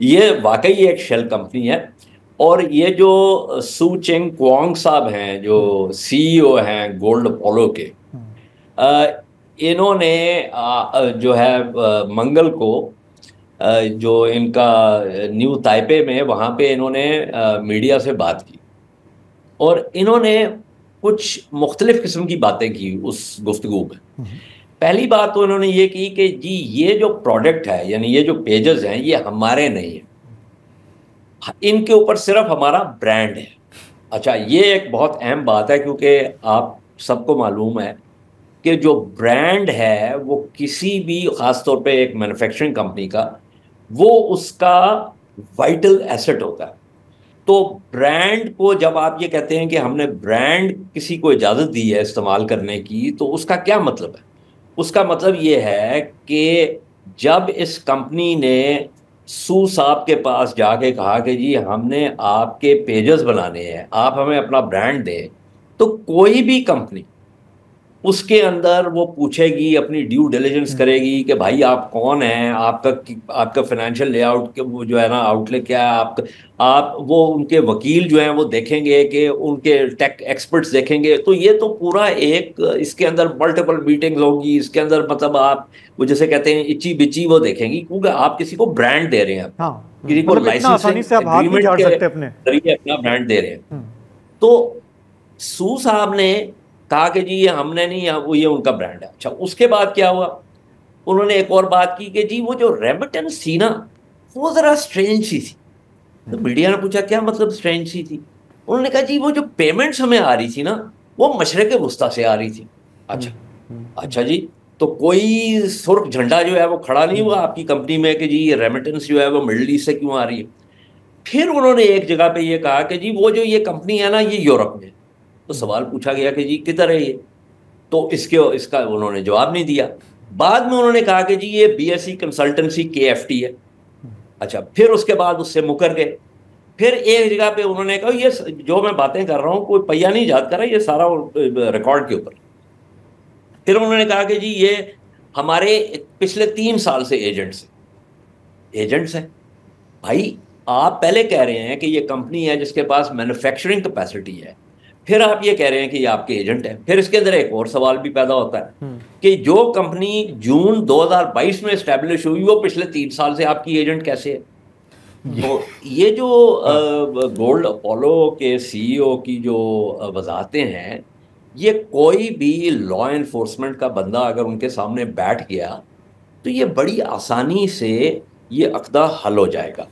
ये वाकई एक शेल कंपनी है। और ये जो सू चेंग क्वांग साहब हैं, जो सीईओ हैं गोल्ड अपोलो के, अ, इन्होंने जो है मंगल को, जो इनका न्यू ताइपे में, वहां पे इन्होंने मीडिया से बात की और इन्होंने कुछ मुख्तलिफ किस्म की बातें की उस गुफ्तगू में। पहली बात तो इन्होंने ये की कि जी ये जो प्रोडक्ट है, यानी ये जो पेजेस हैं, ये हमारे नहीं है, इनके ऊपर सिर्फ हमारा ब्रांड है। अच्छा, ये एक बहुत अहम बात है, क्योंकि आप सबको मालूम है कि जो ब्रांड है वो किसी भी, खास तौर पे एक मैन्युफैक्चरिंग कंपनी का, वो उसका वाइटल एसेट होता है। तो ब्रांड को जब आप ये कहते हैं कि हमने ब्रांड किसी को इजाजत दी है इस्तेमाल करने की, तो उसका क्या मतलब है? उसका मतलब ये है कि जब इस कंपनी ने सू साहब के पास जाके कहा कि जी हमने आपके पेजेस बनाने हैं, आप हमें अपना ब्रांड दें, तो कोई भी कंपनी उसके अंदर वो पूछेगी, अपनी ड्यू डिलिजेंस करेगी कि भाई आप कौन हैं, आपका फाइनेंशियल लेआउट के वो जो है ना, आउटलुक क्या है आपका, आप वो उनके वकील जो हैं वो देखेंगे, कि उनके टेक एक्सपर्ट्स देखेंगे। तो ये तो पूरा एक, इसके अंदर मल्टीपल मीटिंग्स होगी, इसके अंदर मतलब आप वो जैसे कहते हैं इची बिची वो देखेंगी, क्योंकि आप किसी को ब्रांड दे रहे हैं, हाँ, किसी को मतलब इतना आसानी लाइसेंसिंग से आप हाथ नहीं एग्रीमेंट झाड़ के सकते अपने। जरिए अपना ब्रांड दे रहे हैं। तो सू साहब ने कहा कि जी ये हमने नहीं, वो ये उनका ब्रांड है। अच्छा, उसके बाद क्या हुआ? उन्होंने एक और बात की कि जी वो जो रेमिटेंस थी ना, वो जरा स्ट्रेंज सी थी। तो मीडिया ने पूछा क्या मतलब स्ट्रेंज सी थी? उन्होंने कहा जी वो जो पेमेंट्स हमें आ रही थी ना, वो मशरक वस्ता से आ रही थी। अच्छा, अच्छा जी, तो कोई सुर्ख झंडा जो है वो खड़ा नहीं हुआ आपकी कंपनी में कि जी ये रेमिटेंस जो है वो मिडल ईस्ट से क्यों आ रही है? फिर उन्होंने एक जगह पे ये कहा कि जी वो जो ये कंपनी है ना, ये यूरोप में है। तो सवाल पूछा गया कि जी किधर है ये? तो इसके इसका उन्होंने जवाब नहीं दिया। बाद में उन्होंने कहा कि जी ये बीएसई कंसल्टेंसी केएफटी है। अच्छा, फिर उसके बाद उससे मुकर गए। फिर एक जगह पे उन्होंने कहा ये जो मैं बातें कर रहा हूं कोई पहिया नहीं याद कर रहा, ये सारा रिकॉर्ड के ऊपर। फिर उन्होंने कहा कि जी ये हमारे पिछले 3 साल से एजेंट्स हैं। भाई, आप पहले कह रहे हैं कि ये कंपनी है जिसके पास मैन्युफैक्चरिंग कैपेसिटी है, फिर आप ये कह रहे हैं कि ये आपके एजेंट है। फिर इसके अंदर एक और सवाल भी पैदा होता है कि जो कंपनी जून 2022 में स्टैब्लिश हुई, वो पिछले 3 साल से आपकी एजेंट कैसे है? तो ये जो गोल्ड अपोलो के सीईओ की जो वजाहतें हैं, ये कोई भी लॉ एनफोर्समेंट का बंदा अगर उनके सामने बैठ गया, तो ये बड़ी आसानी से ये अकदा हल हो जाएगा।